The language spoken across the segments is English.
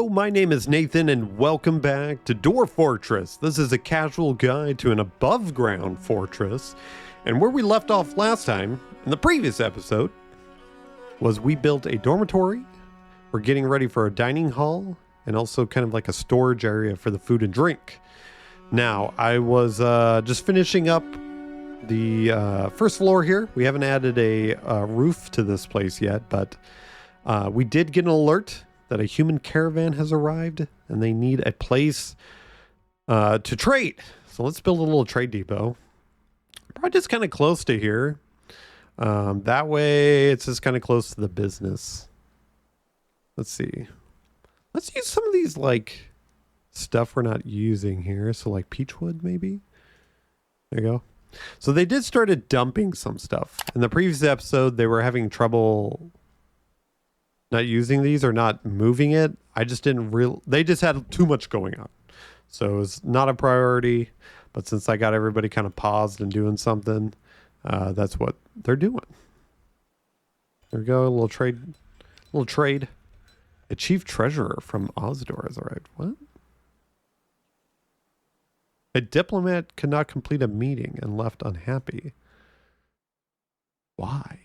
Hello, my name is Nathan and welcome back to Door Fortress. This is a casual guide to an above ground fortress. And where we left off last time, in the previous episode, was we built a dormitory. We're getting ready for a dining hall and also kind of like a storage area for the food and drink. Now, I was just finishing up the first floor here. We haven't added a roof to this place yet, but we did get an alert that a human caravan has arrived and they need a place to trade. So let's build a little trade depot. Probably just kind of close to here. That way it's just kind of close to the business. Let's see. Let's use some of these like stuff we're not using here. So like peachwood maybe. There you go. So they did started dumping some stuff. In the previous episode, they were having trouble not using these or not moving it. I just didn't they just had too much going on. So it was not a priority, but since I got everybody kind of paused and doing something, that's what they're doing. There we go, a little trade. A chief treasurer from Osdor has arrived. What? A diplomat could not complete a meeting and left unhappy. Why?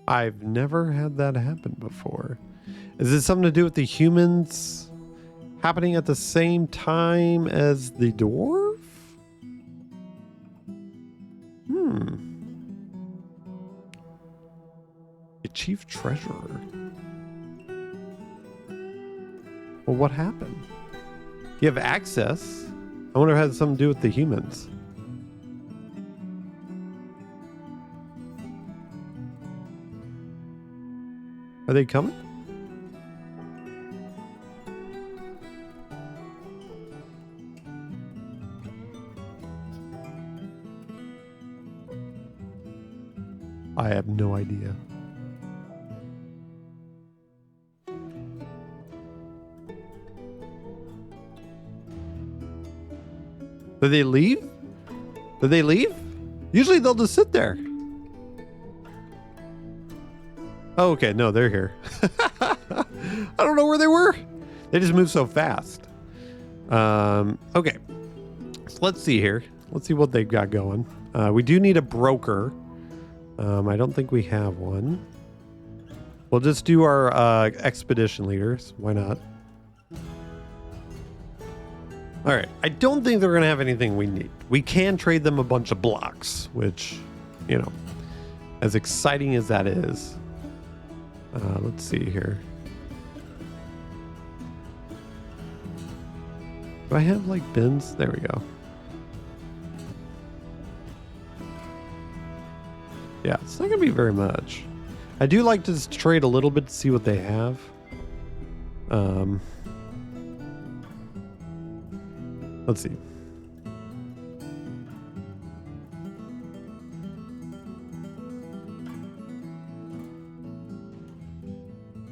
I've never had that happen before. Is it something to do with the humans happening at the same time as the dwarf? A chief treasurer. Well, what happened? You have access. I wonder if it had something to do with the humans. Are they coming? I have no idea. Did they leave? Did they leave? Usually they'll just sit there. Oh, okay. No, they're here. I don't know where they were. They just move so fast. Okay. So let's see here. Let's see what they've got going. We do need a broker. I don't think we have one. We'll just do our expedition leaders. Why not? All right. I don't think they're going to have anything we need. We can trade them a bunch of blocks, which, you know, as exciting as that is. Let's see here. Do I have like bins? There we go. Yeah, it's not gonna be very much. I do like to just trade a little bit to see what they have. Let's see.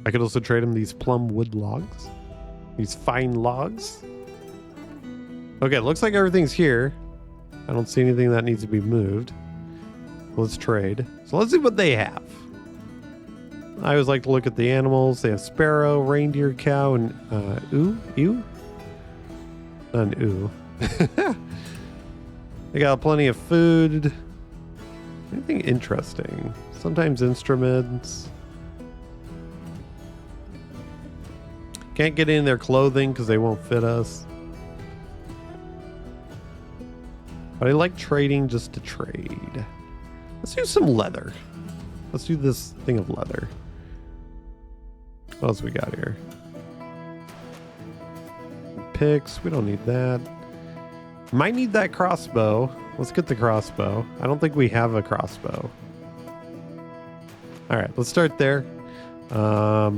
I could also trade him these plum wood logs. These fine logs. Okay, it looks like everything's here. I don't see anything that needs to be moved. Let's trade. So let's see what they have. I always like to look at the animals. They have sparrow, reindeer, cow, and ewe? Not an ewe. They got plenty of food. Anything interesting? Sometimes instruments. Can't get in their clothing because they won't fit us. But I like trading just to trade. Let's do some leather. Let's do this thing of leather. What else we got here? Picks. We don't need that. Might need that crossbow. Let's get the crossbow. I don't think we have a crossbow. All right, let's start there. Yeah.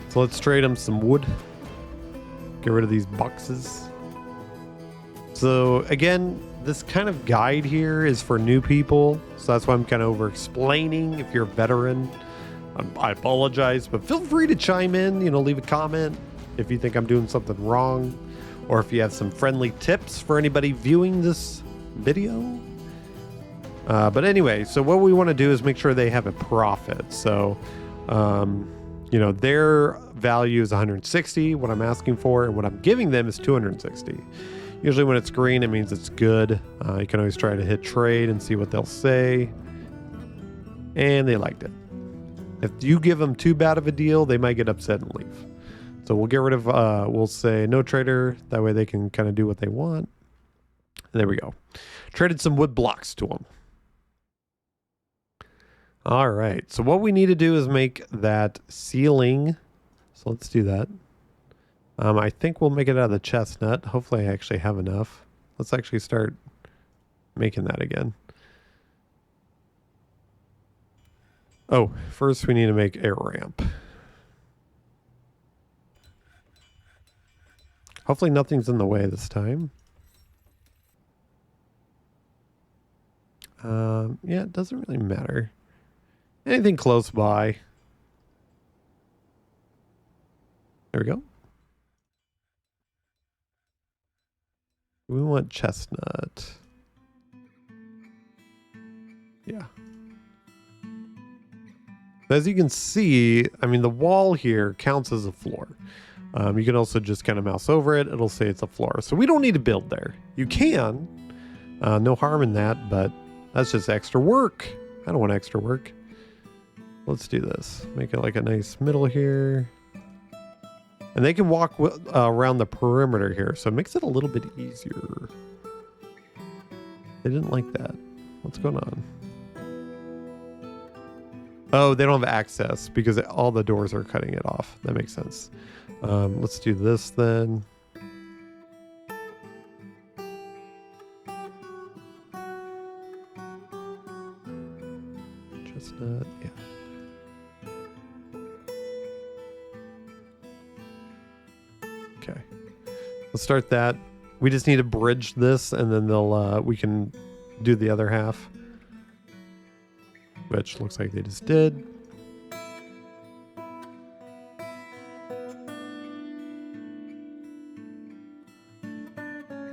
So let's trade them some wood. Get rid of these boxes. So again, this kind of guide here is for new people. So that's why I'm kind of over explaining. If you're a veteran, I apologize, but feel free to chime in, leave a comment if you think I'm doing something wrong, or if you have some friendly tips for anybody viewing this video. But anyway, so what we want to do is make sure they have a profit. So, you know, their value is 160, what I'm asking for, and what I'm giving them is 260. Usually when it's green, it means it's good. You can always try to hit trade and see what they'll say. And they liked it. If you give them too bad of a deal, they might get upset and leave. So we'll get rid of, we'll say no trader. That way they can kind of do what they want. And there we go. Traded some wood blocks to them. All right. So what we need to do is make that ceiling. So let's do that. I think we'll make it out of the chestnut. Hopefully I actually have enough. Let's actually start making that again. Oh, first we need to make a ramp. Hopefully nothing's in the way this time. Yeah, it doesn't really matter. Anything close by. There we go. We want chestnut. Yeah. As you can see, I mean, the wall here counts as a floor. You can also just kind of mouse over it. It'll say it's a floor. So we don't need to build there. You can. No harm in that, but that's just extra work. I don't want extra work. Let's do this. Make it like a nice middle here. And they can walk around the perimeter here, so it makes it a little bit easier. They didn't like that. What's going on? Oh, they don't have access because all the doors are cutting it off. That makes sense. Let's do this then. Chestnut, yeah. Okay. Let's start that. We just need to bridge this and then they'll we can do the other half. Which looks like they just did.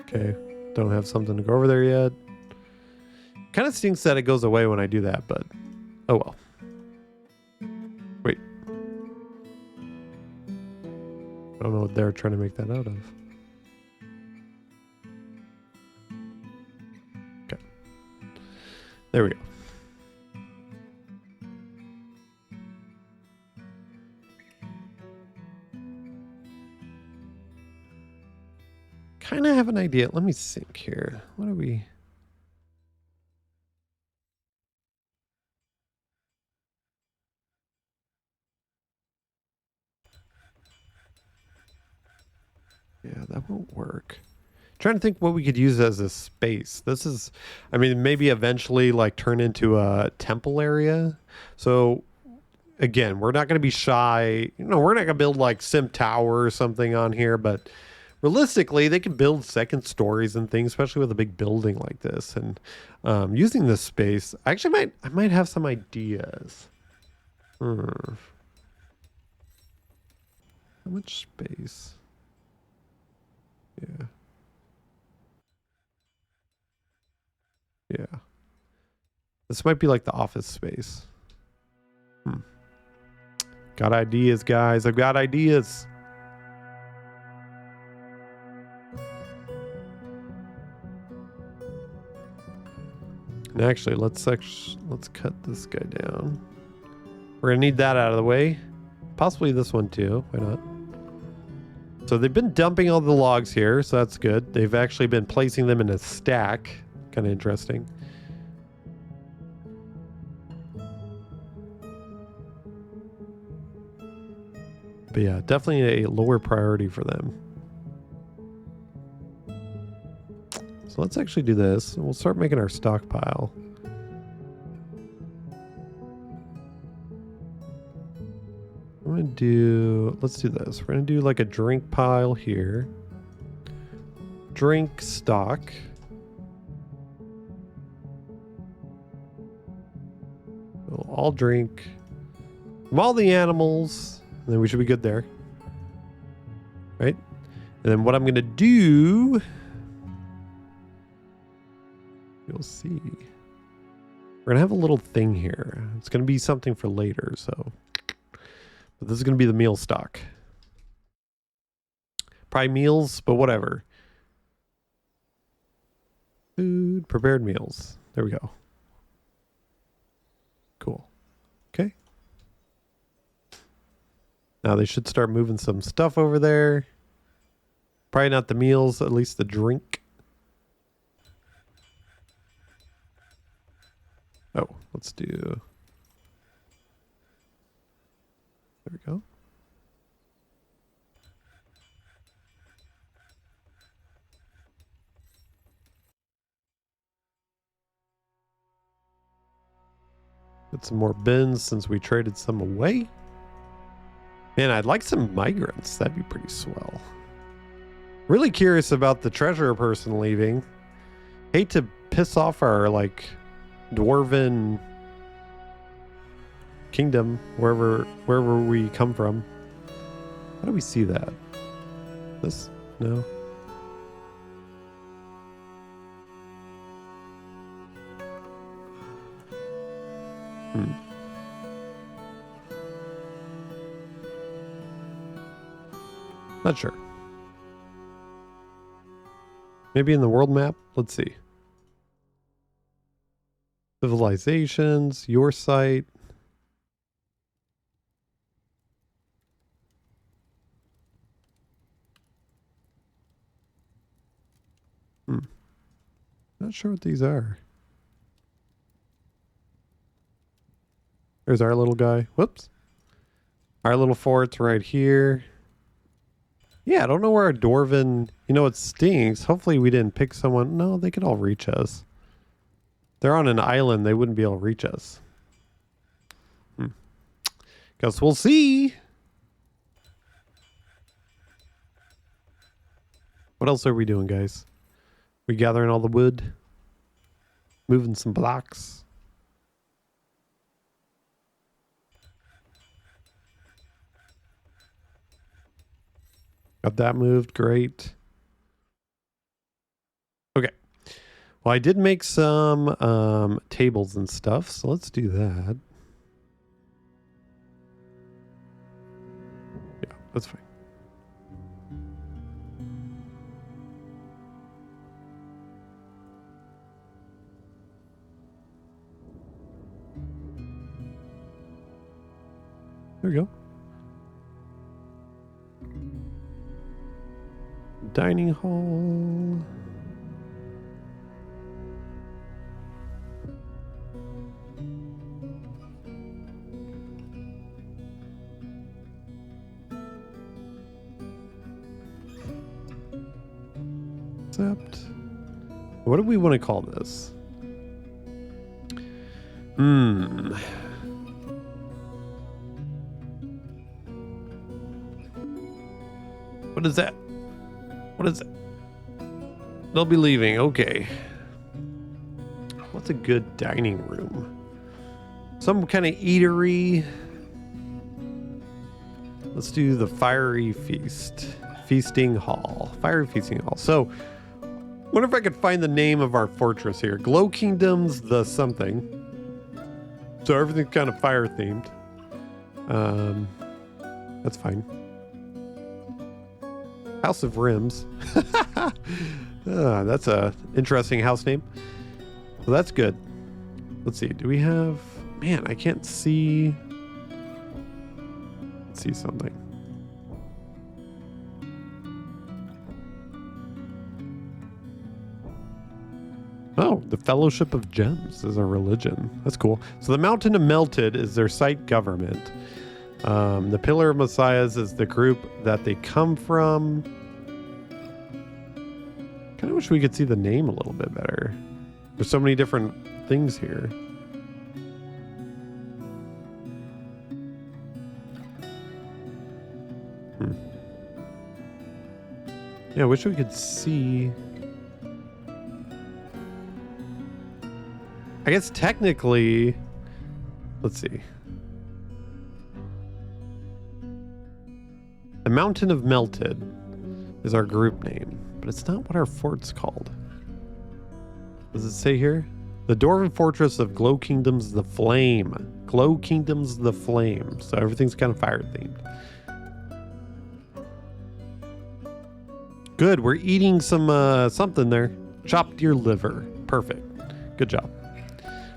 Okay, don't have something to go over there yet. Kind of stinks that it goes away when I do that, but oh well. Wait. I don't know what they're trying to make that out of. Okay. There we go. Kind of have an idea. Let me think here. What are we? Yeah, that won't work. Trying to think what we could use as a space. This is, I mean, maybe eventually like turn into a temple area. So again, we're not going to be shy. You know, we're not going to build like Sim Tower or something on here, but realistically, they can build second stories and things, especially with a big building like this. And using this space, I might have some ideas. How much space? Yeah. Yeah. This might be like the office space. Got ideas, guys. I've got ideas. And actually, let's cut this guy down. We're gonna need that out of the way. Possibly this one too. Why not? So they've been dumping all the logs here, so that's good. They've actually been placing them in a stack. Kind of interesting. But yeah, definitely a lower priority for them. So let's actually do this. We'll start making our stockpile. I'm gonna do, let's do this. We're gonna do like a drink pile here. Drink stock. We'll all drink from all the animals. And then we should be good there. Right? And then what I'm gonna do, you'll see. We're gonna have a little thing here. It's gonna be something for later, so. But this is gonna be the meal stock. Probably meals, but whatever. Food, prepared meals. There we go. Cool. Okay. Now they should start moving some stuff over there. Probably not the meals, at least the drink. Oh, let's do... There we go. Get some more bins since we traded some away. Man, I'd like some migrants. That'd be pretty swell. Really curious about the treasurer person leaving. Hate to piss off our, like, dwarven kingdom, wherever we come from. How do we see that? This? No. Not sure. Maybe in the world map? Let's see. Civilizations, your site. Not sure what these are. There's our little guy. Whoops. Our little fort's right here. Yeah, I don't know where our dwarven... You know, it stinks. Hopefully we didn't pick someone... No, they could all reach us. They're on an island. They wouldn't be able to reach us. Guess we'll see. What else are we doing, guys? We gathering all the wood? Moving some blocks? Got that moved. Great. Okay. Well, I did make some tables and stuff, so let's do that. Yeah, that's fine. There we go. Dining hall. Except, what do we want to call this? What is that? What is it? They'll be leaving. Okay. What's a good dining room? Some kind of eatery. Let's do the fiery feast. Feasting hall. Fiery feasting hall. So, wonder if I could find the name of our fortress here. Glow Kingdoms the something. So everything's kind of fire themed. That's fine. House of Rims. That's a interesting house name. Well, that's good. Let's see. Do we have... Man, I can't see... Let's see something. Oh, the Fellowship of Gems is a religion. That's cool. So the Mountain of Melted is their site government. The Pillar of Messiahs is the group that they come from. Kind of wish we could see the name a little bit better. There's so many different things here. Yeah, I wish we could see. I guess technically, let's see. The Mountain of Melted is our group name, but it's not what our fort's called. Does it say here? The Dwarven Fortress of Glow Kingdoms the Flame. Glow Kingdoms the Flame. So everything's kind of fire themed. Good, we're eating some something there. Chopped deer liver. Perfect. Good job.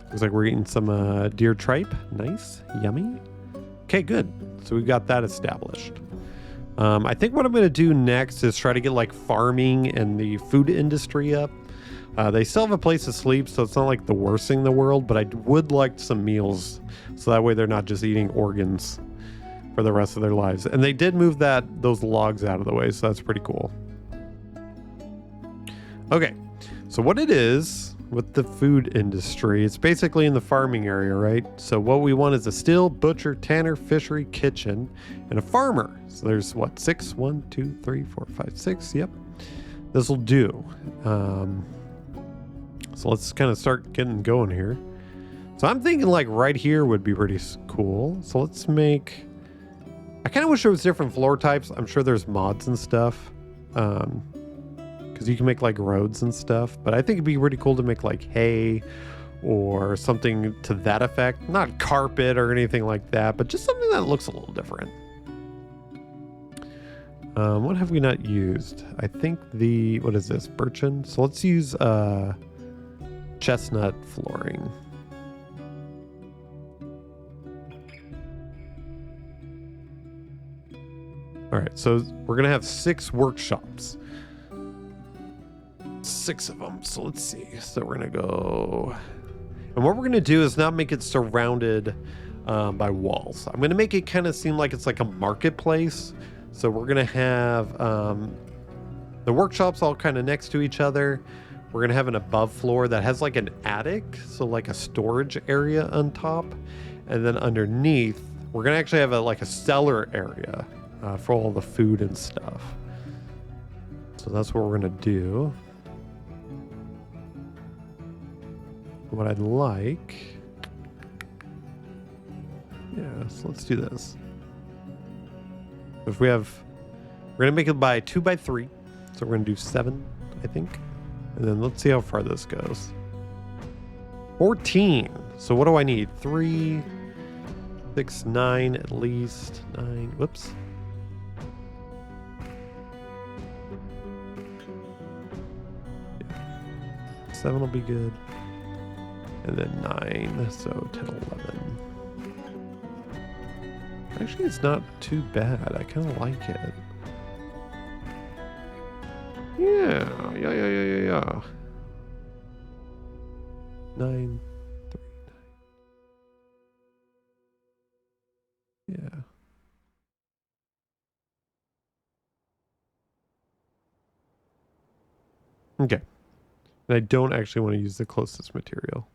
Looks like we're eating some deer tripe. Nice. Yummy. Okay, good. So we've got that established. I think what I'm going to do next is try to get like farming and the food industry up. They still have a place to sleep, so it's not like the worst thing in the world, but I would like some meals so that way they're not just eating organs for the rest of their lives. And they did move those logs out of the way, so that's pretty cool. Okay, so what it is with the food industry, it's basically in the farming area, right? So what we want is a still, butcher, tanner, fishery, kitchen, and a farmer. So there's what, 6? 1, 2, 3, 4, 5, 6. Yep, this will do. So let's kind of start getting going here. So I'm thinking like right here would be pretty cool. So let's make, I kind of wish there was different floor types. I'm sure there's mods and stuff. Because you can make like roads and stuff, but I think it'd be pretty cool to make like hay or something to that effect. Not carpet or anything like that, but just something that looks a little different. What have we not used? I think what is this? Birchen? So let's use chestnut flooring. All right, so we're gonna have 6 workshops. 6 of them. So let's see. So we're gonna go, and what we're gonna do is not make it surrounded by walls. I'm gonna make it kind of seem like it's like a marketplace. So we're gonna have the workshops all kind of next to each other. We're gonna have an above floor that has like an attic, so like a storage area on top, and then underneath we're gonna actually have like a cellar area for all the food and stuff. So that's what we're gonna do. What I'd like, yeah, so let's do this. If we have, we're gonna make it by 2 by 3, so we're gonna do 7, I think, and then let's see how far this goes. 14. So what do I need? 3, 6, 9 at least. 9. Whoops. Yeah. 7 will be good. And then 9, so 10, 11. Actually, it's not too bad. I kind of like it. Yeah. 9, 3, 9. Yeah. Okay. And I don't actually want to use the closest material.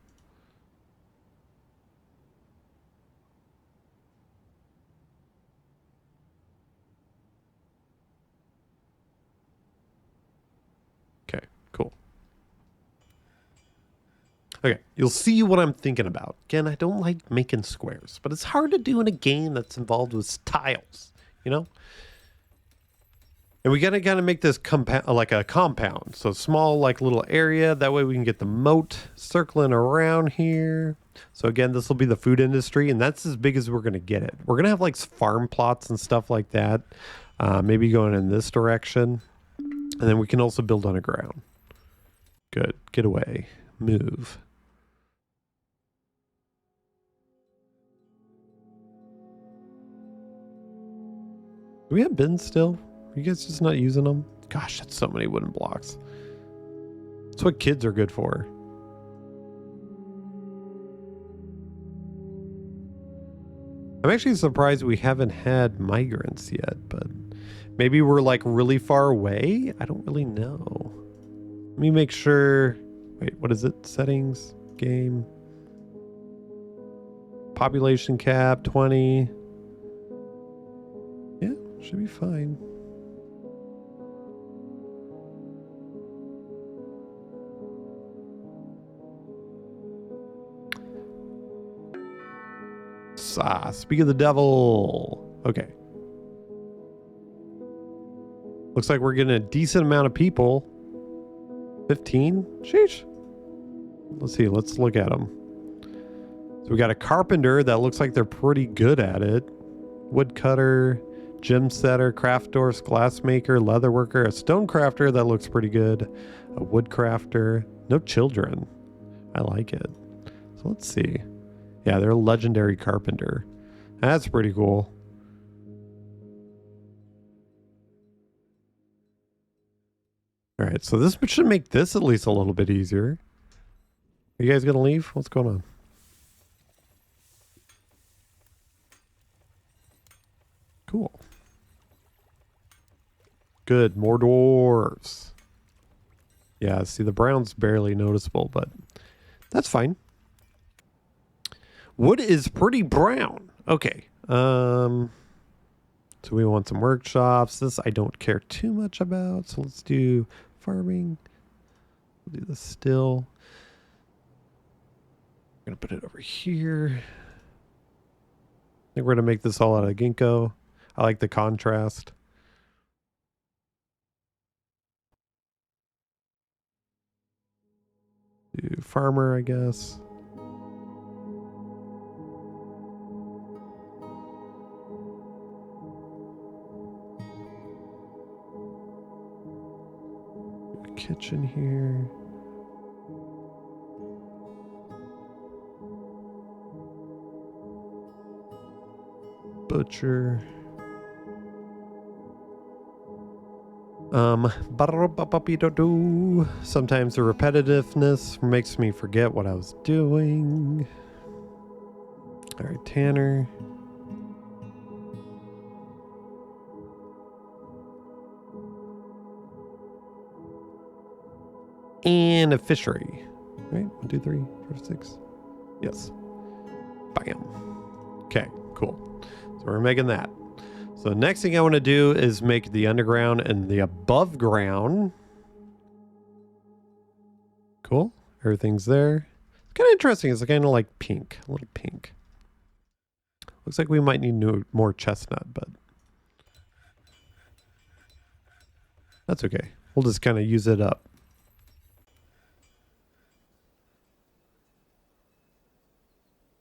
Okay, cool. Okay, you'll see what I'm thinking about. Again, I don't like making squares, but it's hard to do in a game that's involved with tiles, you know? And we gotta make this like a compound. So small, like little area. That way we can get the moat circling around here. So again, this will be the food industry, and that's as big as we're gonna get it. We're gonna have like farm plots and stuff like that. Maybe going in this direction. And then we can also build underground. Good. Get away. Move. Do we have bins still? Are you guys just not using them? Gosh, that's so many wooden blocks. That's what kids are good for. I'm actually surprised we haven't had migrants yet, but maybe we're like really far away? I don't really know. Let me make sure. Wait, what is it? Settings, game. Population cap, 20. Yeah, should be fine. Speak of the devil. Okay. Looks like we're getting a decent amount of people. 15? Sheesh. Let's see. Let's look at them. So we got a carpenter that looks like they're pretty good at it. Woodcutter, gem setter, craftors, glassmaker, leather worker, a stone crafter that looks pretty good. A wood crafter. No children. I like it. So let's see. Yeah, they're a legendary carpenter. That's pretty cool. All right, so this should make this at least a little bit easier. Are you guys gonna leave? What's going on? Cool. Good, more dwarves. Yeah, see, the brown's barely noticeable, but that's fine. Wood is pretty brown. Okay. So we want some workshops. This I don't care too much about. So let's do farming. We'll do this still. I'm going to put it over here. I think we're going to make this all out of ginkgo. I like the contrast. Do farmer, I guess. Kitchen here. Butcher. Sometimes the repetitiveness makes me forget what I was doing. All right, Tanner. And a fishery. Right? 1, 2, 3, 4, 6. Yes. Bam. Okay, cool. So we're making that. So the next thing I want to do is make the underground and the above ground. Cool. Everything's there. It's kind of interesting. It's kind of like pink. A little pink. Looks like we might need more chestnut, but that's okay. We'll just kind of use it up.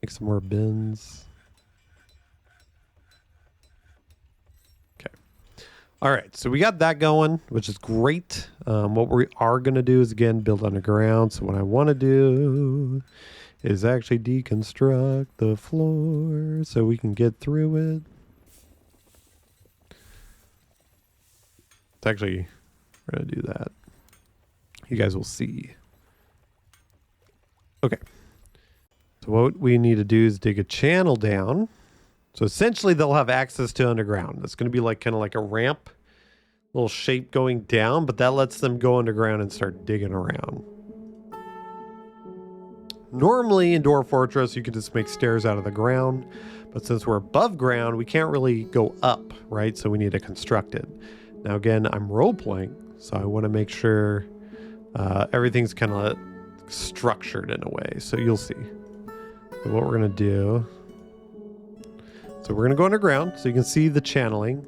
Make some more bins. Okay. All right. So we got that going, which is great. What we are going to do is, again, build underground. So what I want to do is actually deconstruct the floor so we can get through it. It's actually, we're going to do that. You guys will see. Okay. So what we need to do is dig a channel down. So essentially they'll have access to underground. It's going to be like kind of like a ramp, little shape going down, but that lets them go underground and start digging around. Normally in Dwarf Fortress, you can just make stairs out of the ground, but since we're above ground, we can't really go up, right? So we need to construct it. Now again, I'm role-playing, so I want to make sure everything's kind of structured in a way. So you'll see. So what we're going to do, so we're going to go underground so you can see the channeling.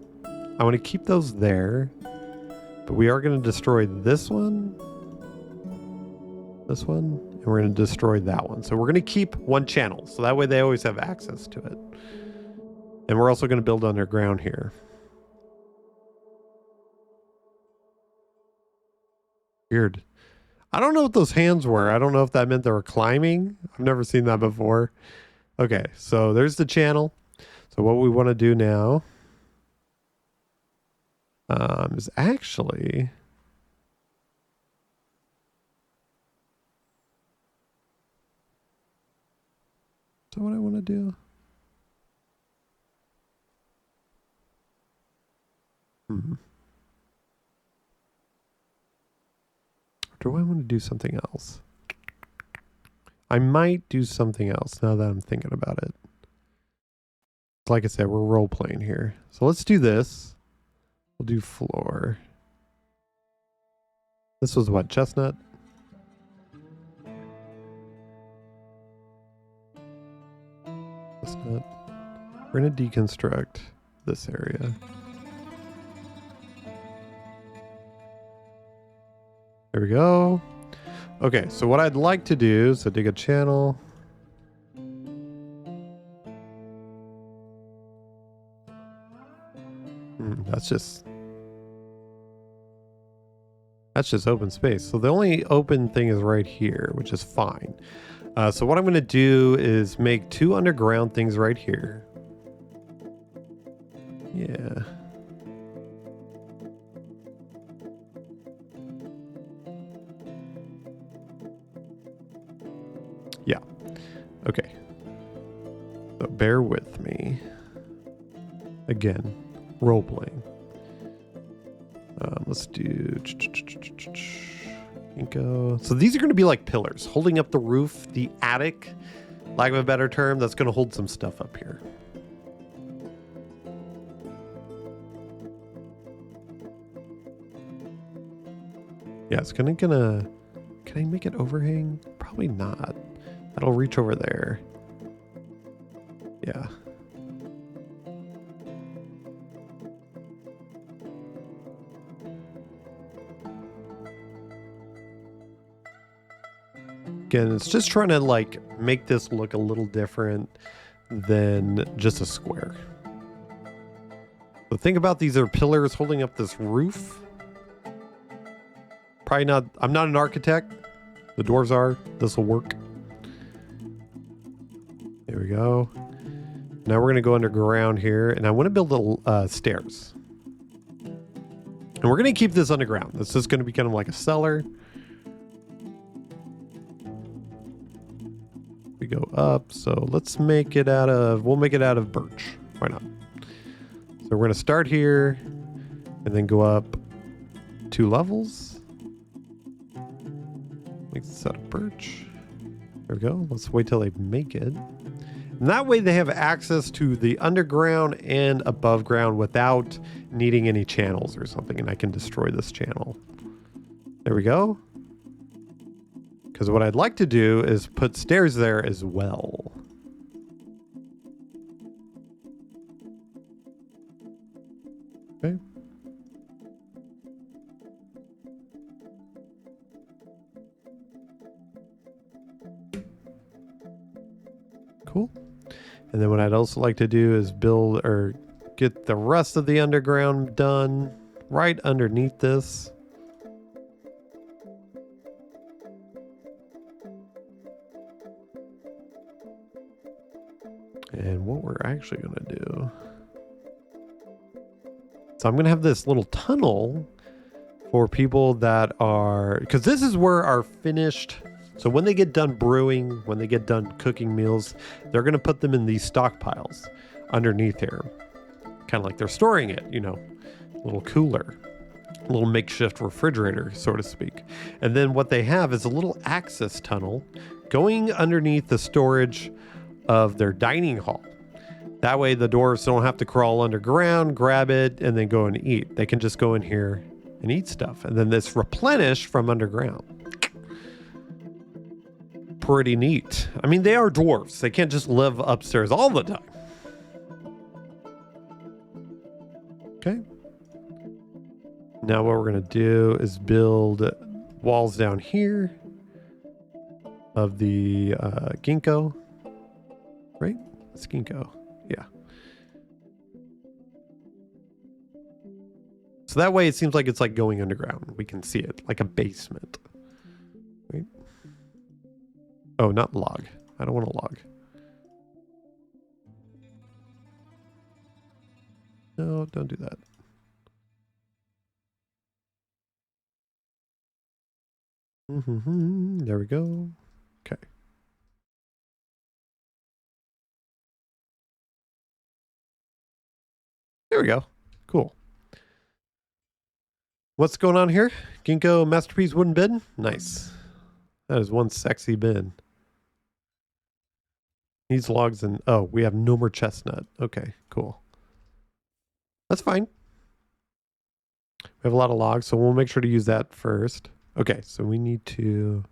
I want to keep those there, but we are going to destroy this one, and we're going to destroy that one. So we're going to keep one channel, so that way they always have access to it. And we're also going to build underground here. Weird. I don't know what those hands were. I don't know if that meant they were climbing. I've never seen that before. Okay, so there's the channel. So what we want to do now is actually... So what I want to do... Do I want to do something else? I might do something else now that I'm thinking about it. Like I said, we're role playing here. So let's do this. We'll do floor. This was what? Chestnut? Chestnut. We're going to deconstruct this area. There we go. Okay, so what I'd like to do, so dig a channel. That's just open space. So the only open thing is right here, which is fine. So what I'm going to do is make 2 underground things right here. Yeah. Yeah. Okay. So bear with me. Again, role playing. Let's do. So these are going to be like pillars holding up the roof, the attic, lack of a better term, that's going to hold some stuff up here. Yeah, it's gonna. Can I make it overhang? Probably not. That'll reach over there. Yeah. Again, it's just trying to like make this look a little different than just a square. So think about these are pillars holding up this roof. Probably not. I'm not an architect. The dwarves are. This will work. There we go. Now we're going to go underground here, and I want to build stairs. And we're going to keep this underground. This is going to be kind of like a cellar. We go up, so let's make it out of, we'll make it out of birch. Why not? So we're going to start here, and then go up 2 levels. Make this out of birch. There we go. Let's wait till they make it. And that way they have access to the underground and above ground without needing any channels or something, and I can destroy this channel. There we go. Because what I'd like to do is put stairs there as well. Okay. Cool. And then what I'd also like to do is build or get the rest of the underground done right underneath this. And what we're actually going to do. So I'm going to have this little tunnel for people that are, because this is where our finished, so when they get done brewing, when they get done cooking meals, they're going to put them in these stockpiles underneath here. Kind of like they're storing it, you know, a little cooler, a little makeshift refrigerator, so to speak. And then what they have is a little access tunnel going underneath the storage of their dining hall. That way the dwarves don't have to crawl underground, grab it, and then go and eat. They can just go in here and eat stuff. And then it's replenished from underground. Pretty neat. I mean, they are dwarves. They can't just live upstairs all the time. Okay. Now what we're going to do is build walls down here of the ginkgo. Right? It's ginkgo. Yeah. So that way it seems like it's like going underground. We can see it like a basement. Right? Oh, not log. I don't want a log. No, don't do that. There we go. Okay. There we go. Cool. What's going on here? Ginkgo Masterpiece Wooden Bin? Nice. That is one sexy bin. Needs logs and... Oh, we have no more chestnut. Okay, cool. That's fine. We have a lot of logs, so we'll make sure to use that first. Okay, so we need to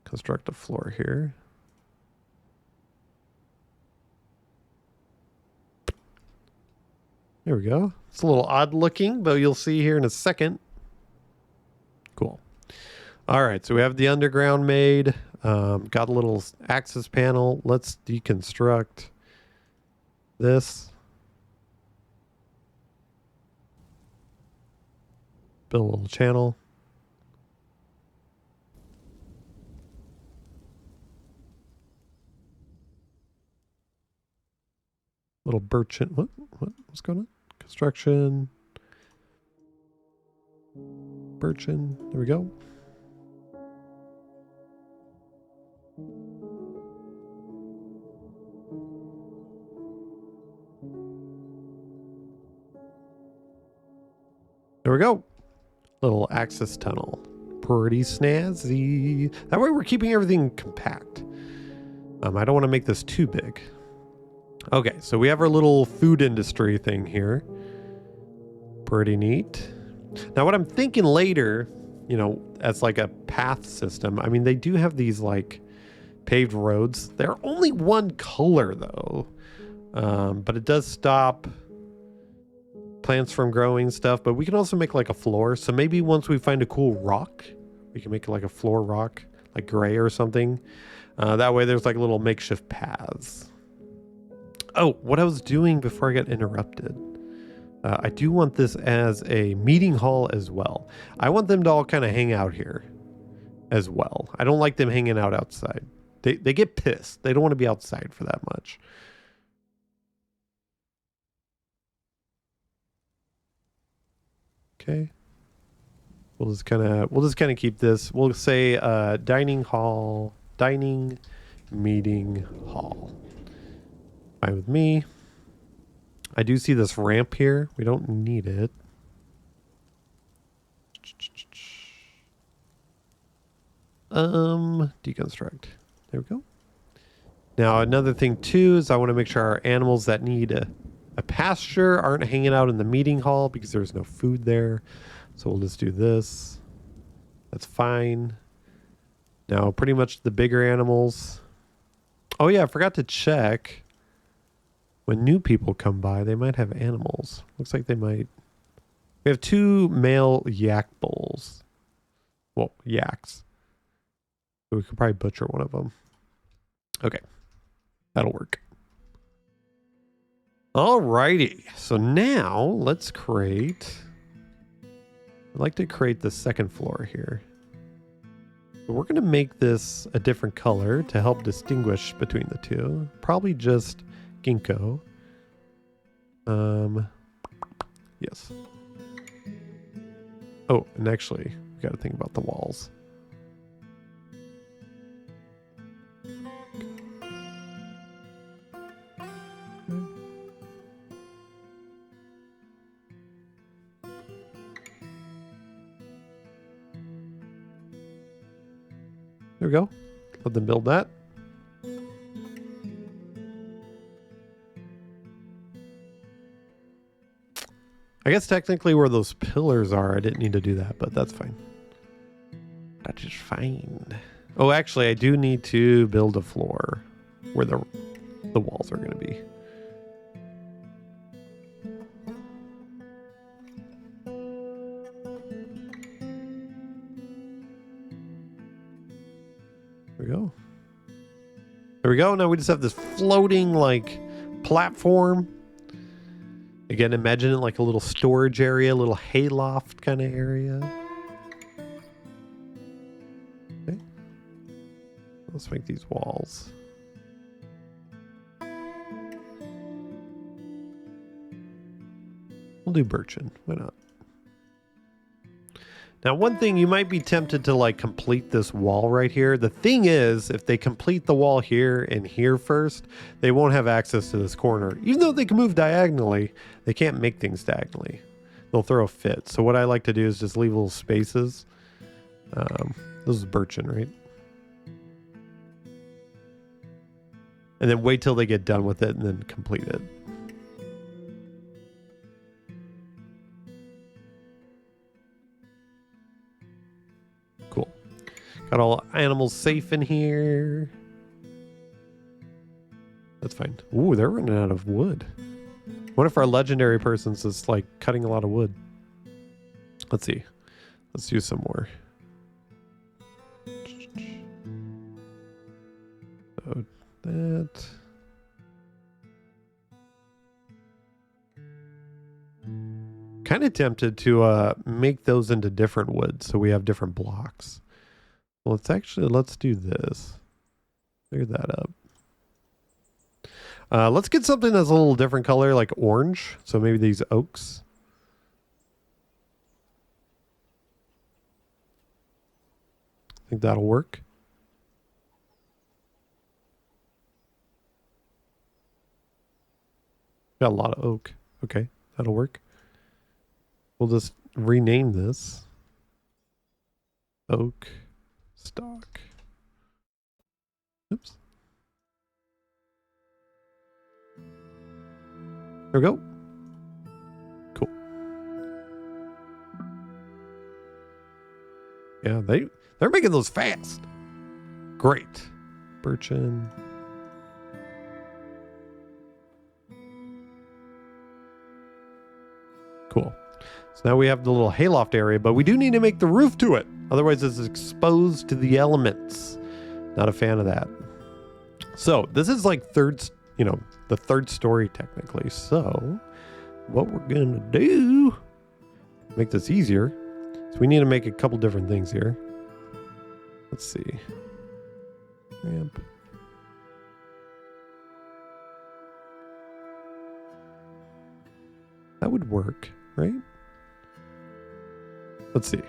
construct a floor here. There we go. It's a little odd looking, but you'll see here in a second. Cool. All right, so we have the underground made. Got a little access panel. Let's deconstruct this. Build a little channel. Little birch. What's going on? Construction. Birchen. There we go. There we go. Little access tunnel. Pretty snazzy. That way we're keeping everything compact. I don't want to make this too big. Okay, so we have our little food industry thing here. Pretty neat. Now what I'm thinking later, you know, as like a path system, I mean, they do have these like paved roads. They're only one color though. But it does stop plants from growing stuff, but we can also make like a floor. So maybe once we find a cool rock, we can make like a floor rock, like gray or something. That way there's like little makeshift paths. Oh, what I was doing before I got interrupted. I do want this as a meeting hall as well. I want them to all kind of hang out here as well. I don't like them hanging out outside. They get pissed. They don't want to be outside for that much. Okay. We'll just kind of keep this. We'll say dining meeting hall. Fine with me. I do see this ramp here. We don't need it. Deconstruct. There we go. Now another thing too is I want to make sure our animals that need a pasture aren't hanging out in the meeting hall because there's no food there. So we'll just do this. That's fine. Now pretty much the bigger animals. Oh yeah, I forgot to check. When new people come by, they might have animals. Looks like they might. We have 2 male yak bulls. Well, yaks. So we could probably butcher one of them. Okay. That'll work. Alrighty. So now let's create. I'd like to create the second floor here. So we're going to make this a different color to help distinguish between the two. Probably just ginkgo. Yes. Oh, and actually, we got to think about the walls. There we go. Let them build that. I guess technically where those pillars are, I didn't need to do that, but that's fine. That is fine. Oh, actually, I do need to build a floor where the walls are going to be. There we go. There we go. Now we just have this floating, like, platform. Again, imagine it like a little storage area, a little hayloft kind of area. Okay. Let's make these walls. We'll do birchen. Why not? Now, one thing, you might be tempted to like complete this wall right here. The thing is, if they complete the wall here and here first, they won't have access to this corner. Even though they can move diagonally, they can't make things diagonally. They'll throw a fit. So what I like to do is just leave little spaces. This is birchen, right? And then wait till they get done with it and then complete it. Cool. Got all animals safe in here. That's fine. Ooh, they're running out of wood. What if our legendary person's just like cutting a lot of wood? Let's see. Let's do some more. So that. Kind of tempted to make those into different woods so we have different blocks. Well, let's do this. Figure that up. Let's get something that's a little different color, like orange. So maybe these oaks. I think that'll work. Got a lot of oak. Okay, that'll work. We'll just rename this oak stock. Oops. There we go. Cool. Yeah, they're making those fast. Great. Birchen. Cool. So now we have the little hayloft area, but we do need to make the roof to it. Otherwise it's exposed to the elements. Not a fan of that. So this is like the third story technically. So what we're going to do, make this easier. So we need to make a couple different things here. Let's see. Ramp. That would work, right? Let's see.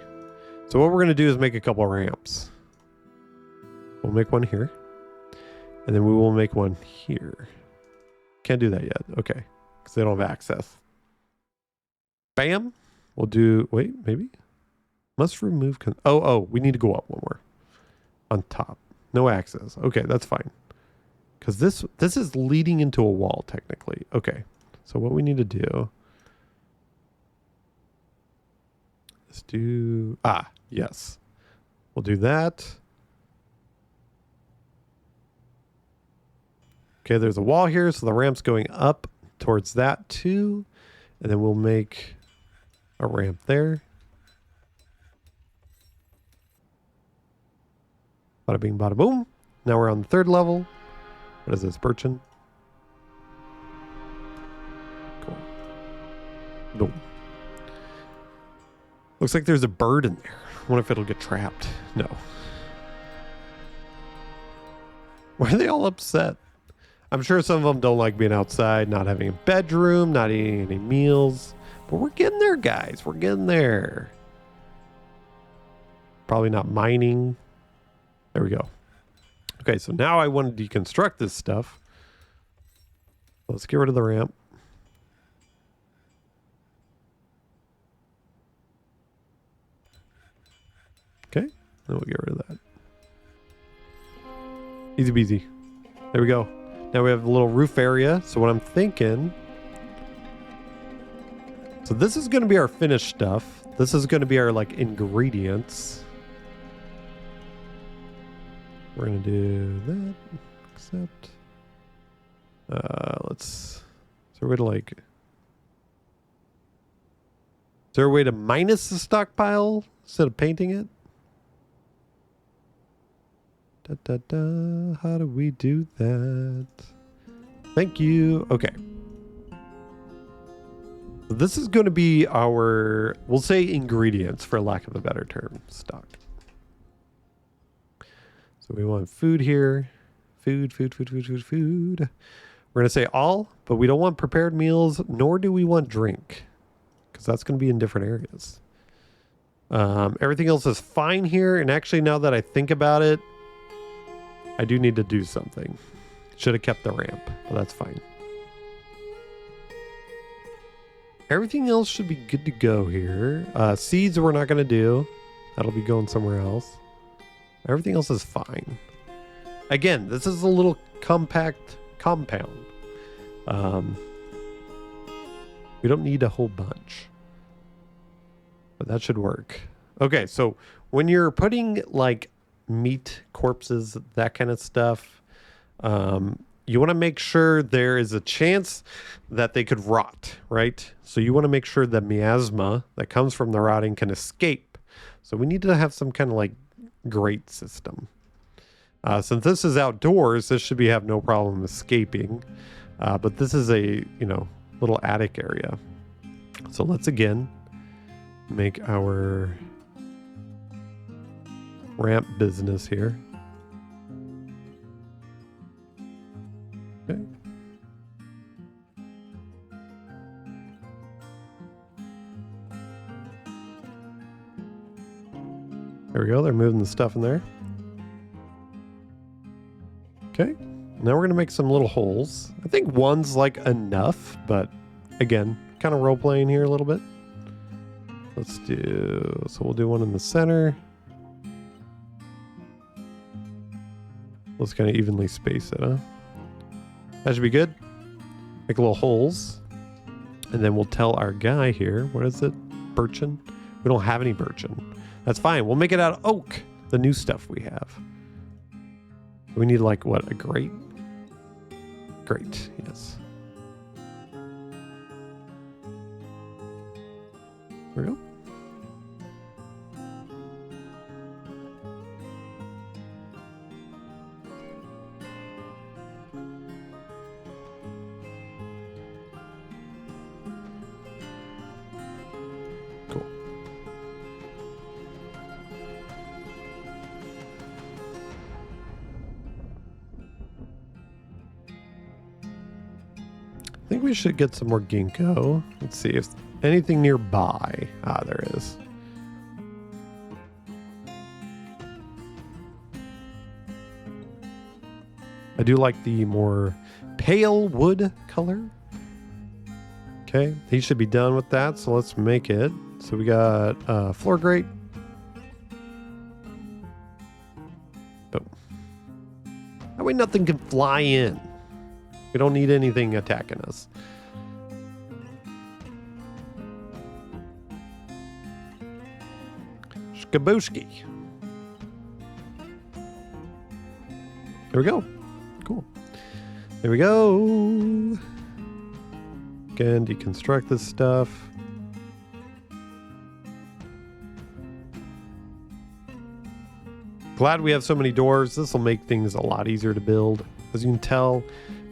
So what we're going to do is make a couple ramps. We'll make one here. And then we will make one here. Can't do that yet. Okay. Because they don't have access. Bam. We'll do... Wait, maybe? Must remove... we need to go up one more. On top. No access. Okay, that's fine. Because this is leading into a wall, technically. Okay. So what we need to do... Let's do... yes. We'll do that. Okay, there's a wall here, so the ramp's going up towards that too. And then we'll make a ramp there. Bada bing, bada boom. Now we're on the third level. What is this, birchen? Cool. Boom. Looks like there's a bird in there. I wonder if it'll get trapped. No. Why are they all upset? I'm sure some of them don't like being outside, not having a bedroom, not eating any meals. But we're getting there, guys. We're getting there. Probably not mining. There we go. Okay, so now I want to deconstruct this stuff. Let's get rid of the ramp. Okay, then we'll get rid of that. Easy peasy. There we go. Now we have a little roof area. So what I'm thinking... So this is going to be our finished stuff. This is going to be our, like, ingredients. We're going to do that. Except... Is there a way to, like... Is there a way to minus the stockpile instead of painting it? How do we do that? Thank you. Okay. So this is going to be our, we'll say ingredients for lack of a better term, stock. So we want food here. Food. We're going to say all, but we don't want prepared meals, nor do we want drink, because that's going to be in different areas. Everything else is fine here. And actually, now that I think about it, I do need to do something. Should have kept the ramp, but that's fine. Everything else should be good to go here. Seeds we're not going to do. That'll be going somewhere else. Everything else is fine. Again, this is a little compact compound. We don't need a whole bunch. But that should work. Okay, so when you're putting like meat, corpses, that kind of stuff, you want to make sure there is a chance that they could rot, right? So you want to make sure the miasma that comes from the rotting can escape. So we need to have some kind of like grate system. Since this is outdoors, this should have no problem escaping. But this is a, little attic area. So let's again make our ramp business here. Okay. There we go. They're moving the stuff in there. Okay. Now we're going to make some little holes. I think one's like enough, but again, kind of role playing here a little bit. So we'll do one in the center. Let's kind of evenly space it, huh? That should be good. Make little holes. And then we'll tell our guy here, what is it? Birchen? We don't have any birchen. That's fine. We'll make it out of oak, the new stuff we have. We need like, what, a grate? Grate, yes. There we go. Cool. I think we should get some more ginkgo. Let's see if anything nearby. Ah, there is. I do like the more pale wood color. Okay, he should be done with that, so let's make it. So we got floor grate. Boom. That way nothing can fly in. We don't need anything attacking us. Skabooski. There we go. Cool. There we go. Again, deconstruct this stuff. Glad we have so many doors. This will make things a lot easier to build. As you can tell,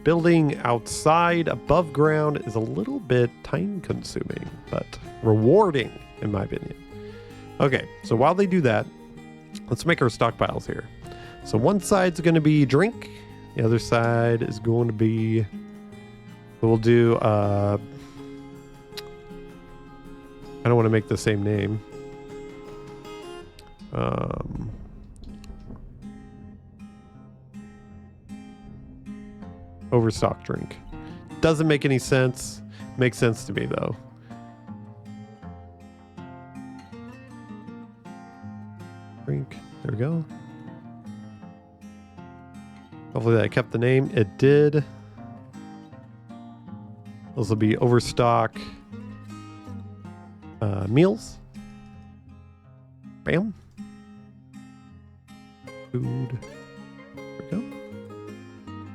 building outside above ground is a little bit time consuming, but rewarding in my opinion. Okay, so while they do that, let's make our stockpiles here. So one side's going to be drink. The other side is going to be, we'll do, I don't want to make the same name. Overstock drink. Doesn't make any sense. Makes sense to me though. Drink. There we go. Hopefully that kept the name. It did. Those will be overstock meals. Bam. Food. There we go.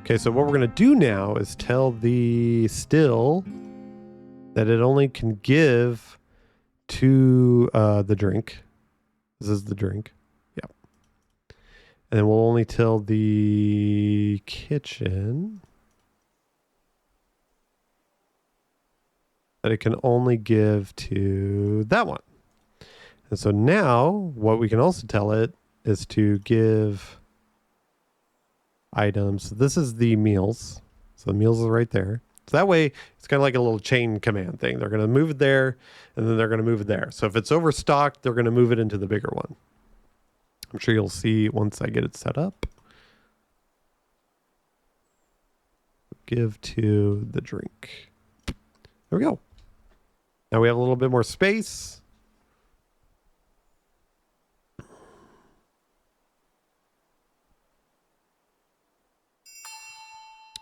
Okay, so what we're going to do now is tell the still that it only can give to the drink. This is the drink. Yep. And then we'll only tell the kitchen that it can only give to that one. And so now what we can also tell it is to give items. This is the meals. So the meals are right there. So that way it's kind of like a little chain command thing. They're going to move it there and then they're going to move it there. So if it's overstocked, they're going to move it into the bigger one. I'm sure you'll see once I get it set up. Give to the drink. There we go. Now we have a little bit more space.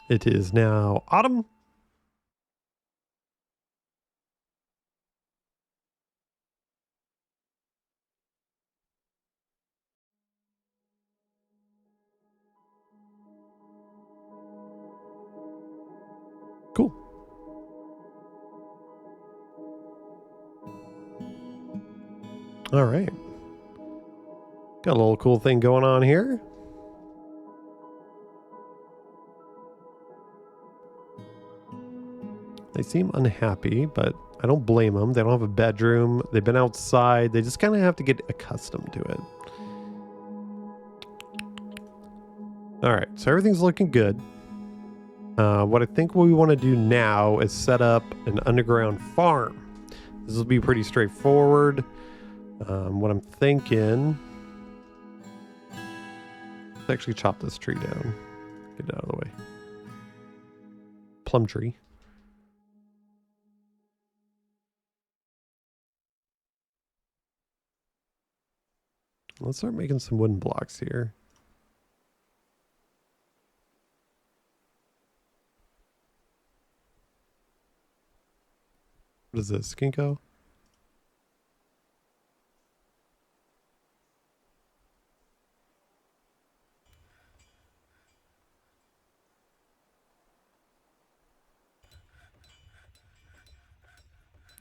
It is now autumn. Cool. All right. Got a little cool thing going on here. They seem unhappy, but I don't blame them. They don't have a bedroom. They've been outside. They just kind of have to get accustomed to it. All right, so everything's looking good. What I think we want to do now is set up an underground farm. This will be pretty straightforward. What I'm thinking... Let's actually chop this tree down. Get it out of the way. Plum tree. Let's start making some wooden blocks here. What is this, Skinko?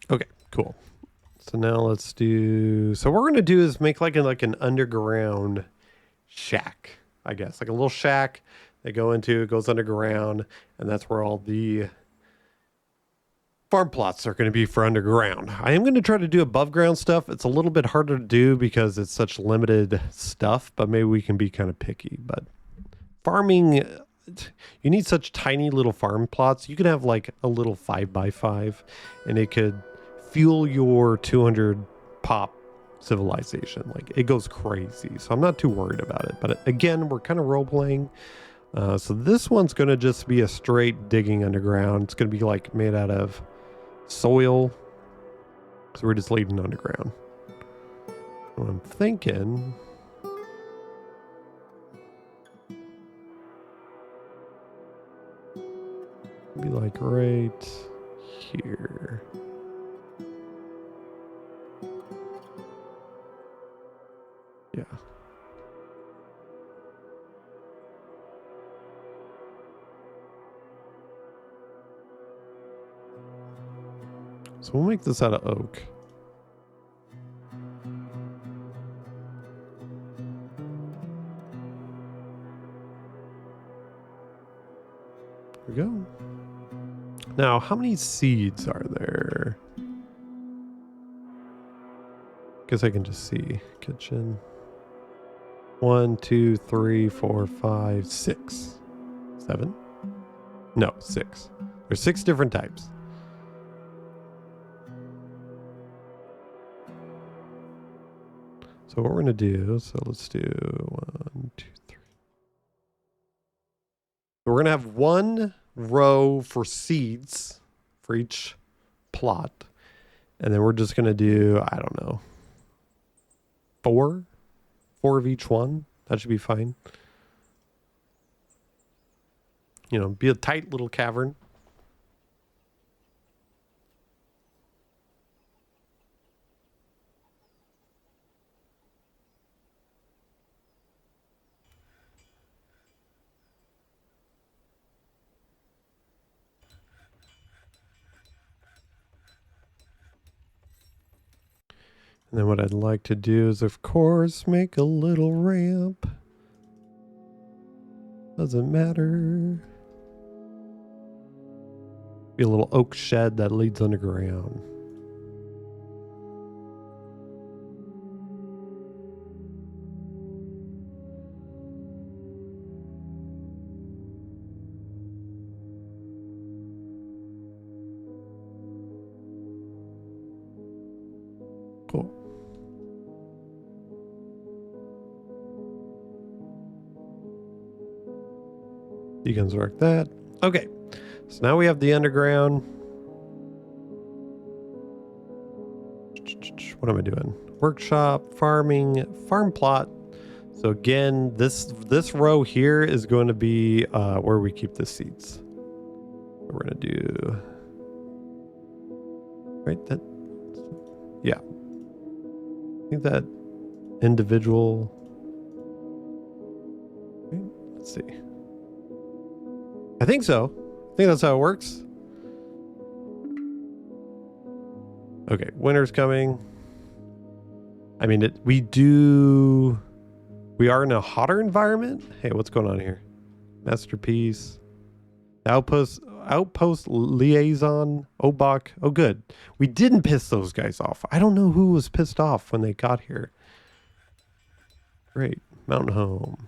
Okay, cool. So now let's do... So what we're going to do is make like an underground shack, I guess. Like a little shack they go into, it goes underground, and that's where all the farm plots are going to be for underground. I am going to try to do above ground stuff. It's a little bit harder to do because it's such limited stuff, but maybe we can be kind of picky. But farming, you need such tiny little farm plots. You could have like a little 5x5 and it could fuel your 200 pop civilization. Like it goes crazy. So I'm not too worried about it. But again, we're kind of role playing. So this one's going to just be a straight digging underground. It's going to be like made out of soil. So we're just leading underground. What I'm thinking... be like right here. Yeah. So we'll make this out of oak. There we go. Now, how many seeds are there? Guess I can just see. Kitchen. 1, 2, 3, 4, 5, 6. 7? No, 6. There's 6 different types. So what we're going to do, so let's do 1, 2, 3. So we're going to have one row for seeds for each plot. And then we're just going to do, I don't know, 4 of each one. That should be fine. You know, be a tight little cavern. And then what I'd like to do is, of course, make a little ramp. Doesn't matter. Be a little oak shed that leads underground. Cool. You can work that. Okay. So now we have the underground. What am I doing? Workshop, farming, farm plot. So again, this row here is going to be where we keep the seeds. We're going to do right that. Yeah. I think that individual. Let's see. I think so. I think that's how it works. Okay, winter's coming. I mean, we are in a hotter environment. Hey, what's going on here? Masterpiece. Outpost. Outpost Liaison, Obak. Oh, good. We didn't piss those guys off. I don't know who was pissed off when they got here. Great. Mountainhome.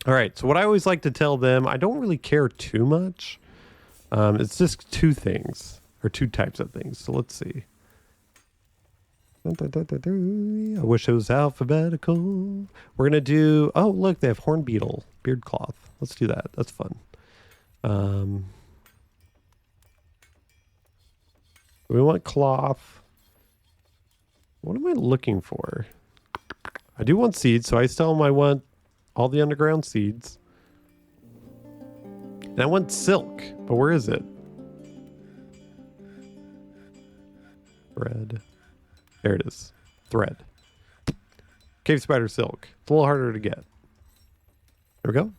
All right. So what I always like to tell them, I don't really care too much. It's just two things, or two types of things. So let's see. I wish it was alphabetical. We're going to do... Oh, look, they have horn beetle, beard cloth. Let's do that. That's fun. We want cloth. What am I looking for? I do want seeds, so I tell them I want all the underground seeds. And I want silk, but where is it? Thread. There it is. Thread. Cave spider silk. It's a little harder to get. There we go.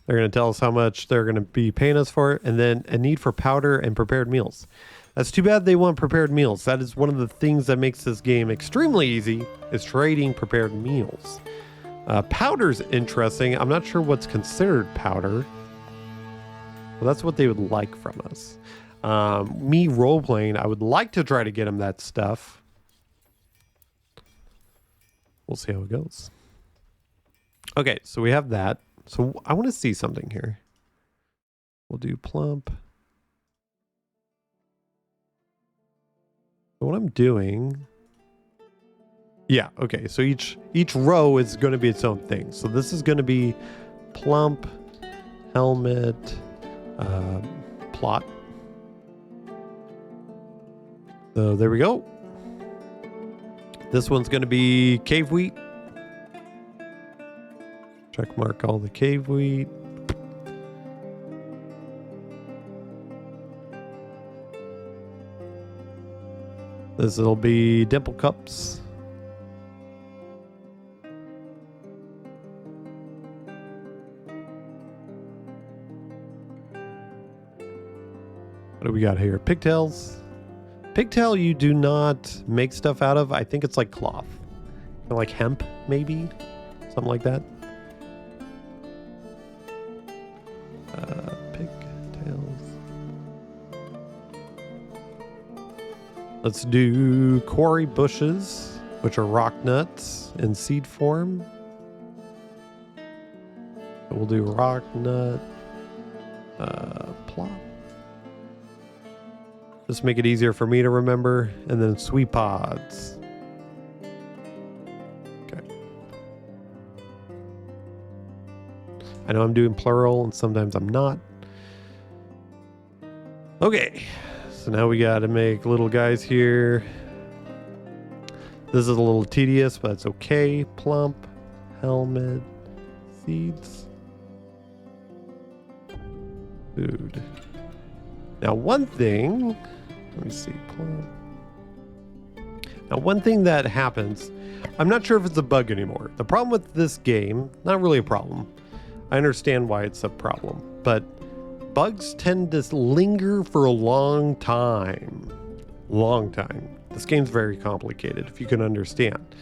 They're going to tell us how much they're going to be paying us for it. And then a need for powder and prepared meals. That's too bad they want prepared meals. That is one of the things that makes this game extremely easy, is trading prepared meals. Powder's interesting. I'm not sure what's considered powder. Well, that's what they would like from us. Me role-playing, I would like to try to get them that stuff. We'll see how it goes. Okay, so we have that. So I want to see something here. We'll do plump. What I'm doing... Yeah, okay, so each row is going to be its own thing. So this is going to be plump, helmet, plot. So there we go. This one's going to be cave wheat. Check mark all the cave wheat. This will be dimple cups. What do we got here? Pigtails. Pigtail you do not make stuff out of. I think it's like cloth. Kind of like hemp, maybe? Something like that. Pigtails. Let's do quarry bushes, which are rock nuts in seed form. So we'll do rock nut, plot. Just make it easier for me to remember. And then sweet pods. Okay. I know I'm doing plural and sometimes I'm not. Okay. So now we got to make little guys here. This is a little tedious, but it's okay. Plump, helmet, seeds, food. Now one thing, let me see. Now one thing that happens, I'm not sure if it's a bug anymore. The problem with this game, not really a problem. I understand why it's a problem, but bugs tend to linger for a long time. Long time. This game's very complicated, if you can understand.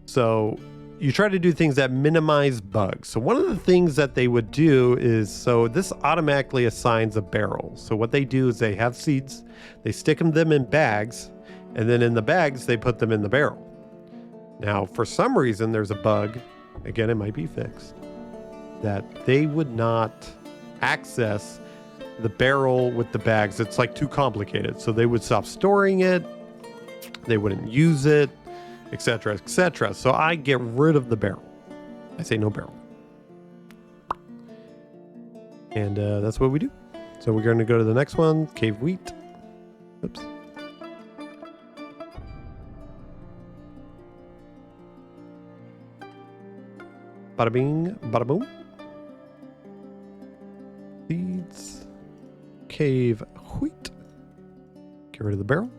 So you try to do things that minimize bugs. So one of the things that they would do is, so this automatically assigns a barrel. So what they do is they have seeds, they stick them in bags, and then in the bags, they put them in the barrel. Now, for some reason, there's a bug, again, it might be fixed, that they would not access the barrel with the bags. It's like too complicated. So they would stop storing it, they wouldn't use it, etc., etc. So I get rid of the barrel. I say no barrel. And that's what we do. So we're going to go to the next one, cave wheat. Oops. Bada bing, bada boom. Seeds. Cave wheat. Get rid of the barrel.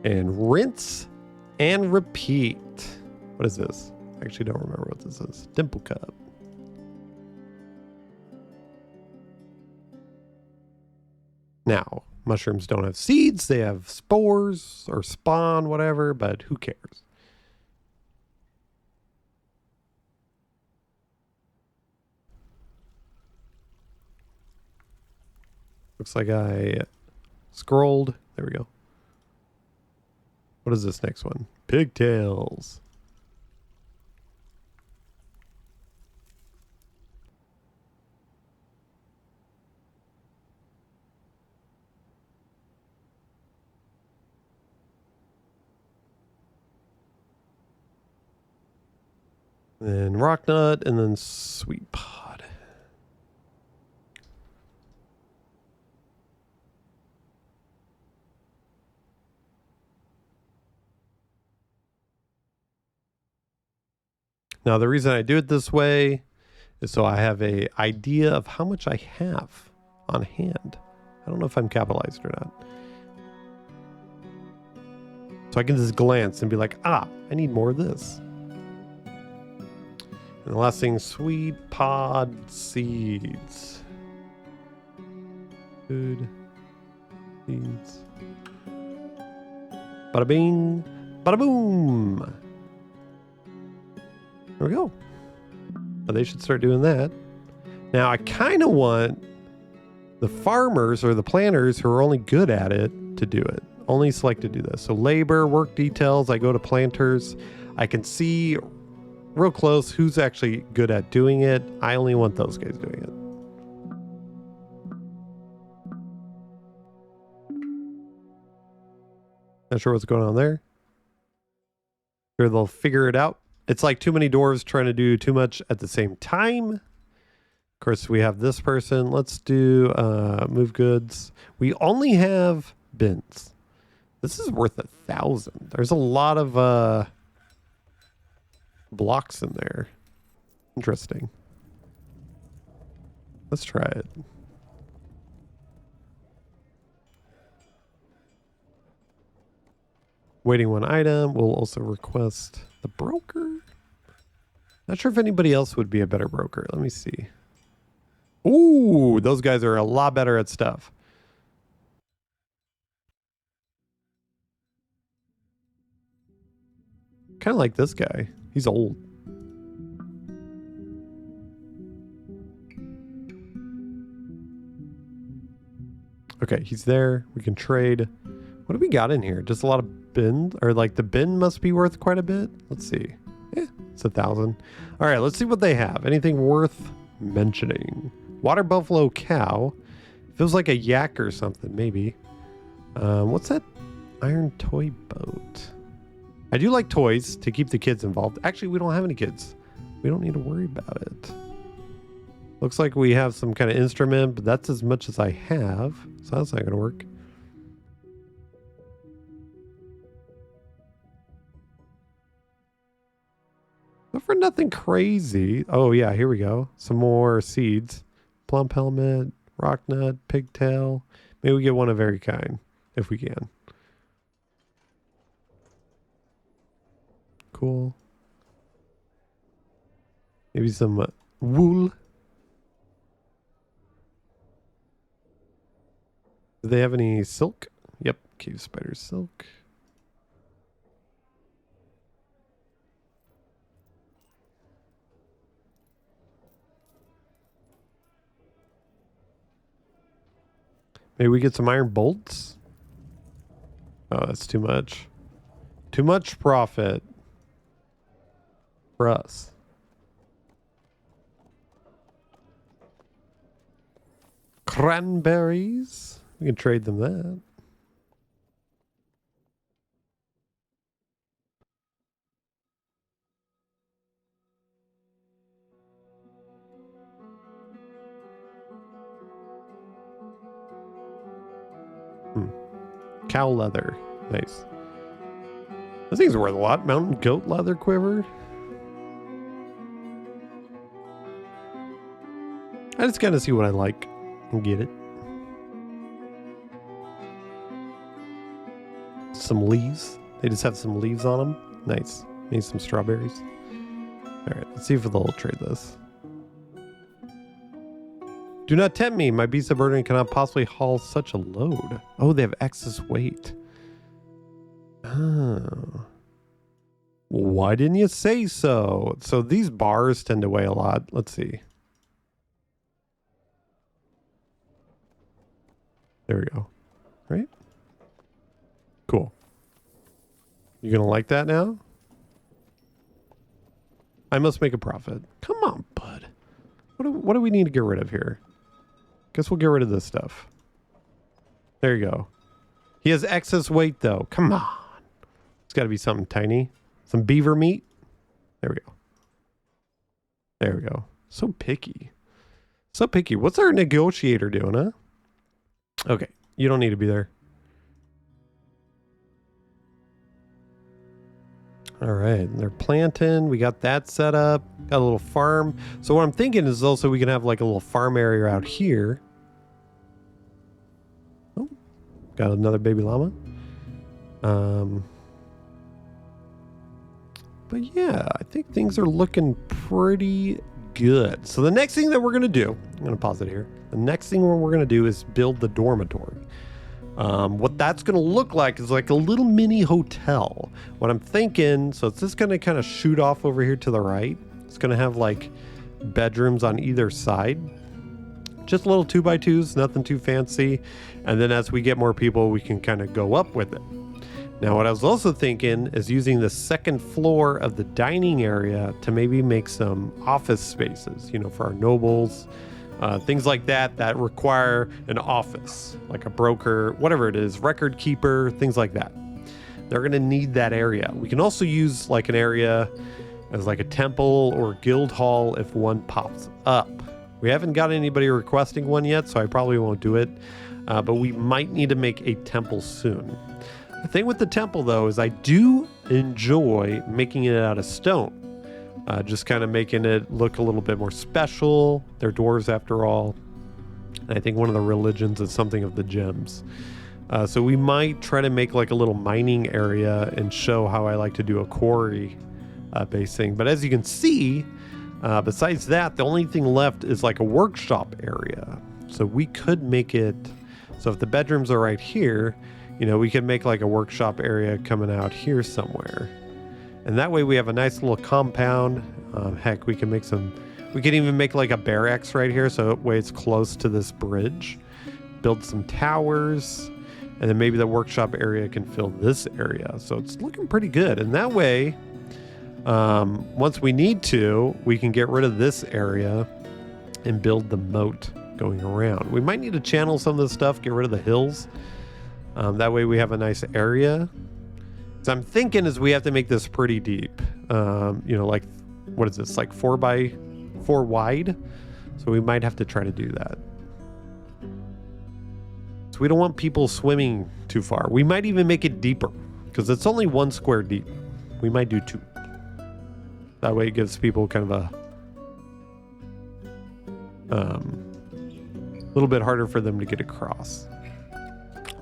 And rinse and repeat. What is this? I actually don't remember what this is. Dimple cup. Now, mushrooms don't have seeds. They have spores or spawn, whatever, but who cares? Looks like I scrolled. There we go. What is this next one? Pigtails. Then rock nut, and then sweet pod. Now, the reason I do it this way is so I have a idea of how much I have on hand. I don't know if I'm capitalized or not. So I can just glance and be like, I need more of this. And the last thing, sweet pod seeds. Good seeds. Bada bing, bada boom. There we go. Well, they should start doing that. Now, I kind of want the farmers or the planners who are only good at it to do it. Only select to do this. So labor, work details, I go to planters. I can see real close who's actually good at doing it. I only want those guys doing it. Not sure what's going on there. Sure, they'll figure it out. It's like too many dwarves trying to do too much at the same time. Of course, we have this person. Let's do move goods. We only have bins. This is worth 1,000. There's a lot of blocks in there. Interesting. Let's try it. Waiting one item. We'll also request the broker. Not sure if anybody else would be a better broker. Let me see. Ooh, those guys are a lot better at stuff. Kind of like this guy. He's old. Okay, he's there. We can trade. What do we got in here? Just a lot of bins? Or like the bin must be worth quite a bit? Let's see. Yeah, it's 1,000. All right, let's see what they have. Anything worth mentioning? Water buffalo cow. Feels like a yak or something, maybe. What's that? Iron toy boat. I do like toys to keep the kids involved. Actually, we don't have any kids. We don't need to worry about it. Looks like we have some kind of instrument, but that's as much as I have. So that's not going to work. But for nothing crazy. Oh, yeah, here we go. Some more seeds. Plump helmet, rock nut, pigtail. Maybe we get one of every kind, if we can. Cool. Maybe some wool. Do they have any silk? Yep, cave spider silk. Maybe we get some iron bolts? Oh, that's too much. Too much profit for us. Cranberries. We can trade them that. Cow leather. Nice. This thing's worth a lot. Mountain goat leather quiver. I just gotta see what I like and get it. Some leaves. They just have some leaves on them. Nice. Need some strawberries. Alright, let's see if they'll trade this. Do not tempt me. My beast of burden cannot possibly haul such a load. Oh, they have excess weight. Oh. Why didn't you say so? So these bars tend to weigh a lot. Let's see. There we go. Right? Cool. You gonna like that now? I must make a profit. Come on, bud. What do we need to get rid of here? Guess we'll get rid of this stuff. There you go. He has excess weight, though. Come on. It's got to be something tiny. Some beaver meat. There we go. There we go. So picky. So picky. What's our negotiator doing, huh? Okay. You don't need to be there. All right. They're planting. We got that set up. Got a little farm. So what I'm thinking is also we can have like a little farm area out here. Oh, got another baby llama. But yeah, I think things are looking pretty good. So the next thing that we're going to do, I'm going to pause it here. The next thing we're going to do is build the dormitory. What that's going to look like is like a little mini hotel. What I'm thinking, so it's just going to kind of shoot off over here to the right. It's going to have like bedrooms on either side. Just little 2x2s, nothing too fancy. And then as we get more people, we can kind of go up with it. Now, what I was also thinking is using the second floor of the dining area to maybe make some office spaces, you know, for our nobles, things like that that require an office, like a broker, whatever it is, record keeper, things like that. They're going to need that area. We can also use like an area as like a temple or guild hall if one pops up. We haven't got anybody requesting one yet, so I probably won't do it, but we might need to make a temple soon. The thing with the temple, though, is I do enjoy making it out of stone. Just kind of making it look a little bit more special. They're dwarves, after all. And I think one of the religions is something of the gems. So we might try to make like a little mining area and show how I like to do a quarry based thing. But as you can see, besides that, the only thing left is like a workshop area. So we could make it, so if the bedrooms are right here, you know, we could make like a workshop area coming out here somewhere. And that way we have a nice little compound. Heck, we can make we can even make like a barracks right here. So that way it's close to this bridge. Build some towers. And then maybe the workshop area can fill this area. So it's looking pretty good. And that way, once we need to, we can get rid of this area and build the moat going around. We might need to channel some of this stuff, get rid of the hills. That way we have a nice area. So I'm thinking is we have to make this pretty deep. You know, like, what is this? Like 4x4 wide. So we might have to try to do that. So we don't want people swimming too far. We might even make it deeper because it's only 1 square deep. We might do 2. That way it gives people kind of a little bit harder for them to get across.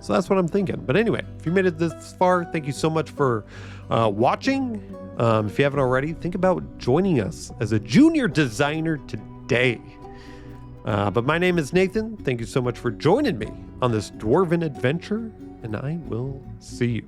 So that's what I'm thinking. But anyway, if you made it this far, thank you so much for watching. If you haven't already, think about joining us as a junior designer today. But my name is Nathan. Thank you so much for joining me on this dwarven adventure, and I will see you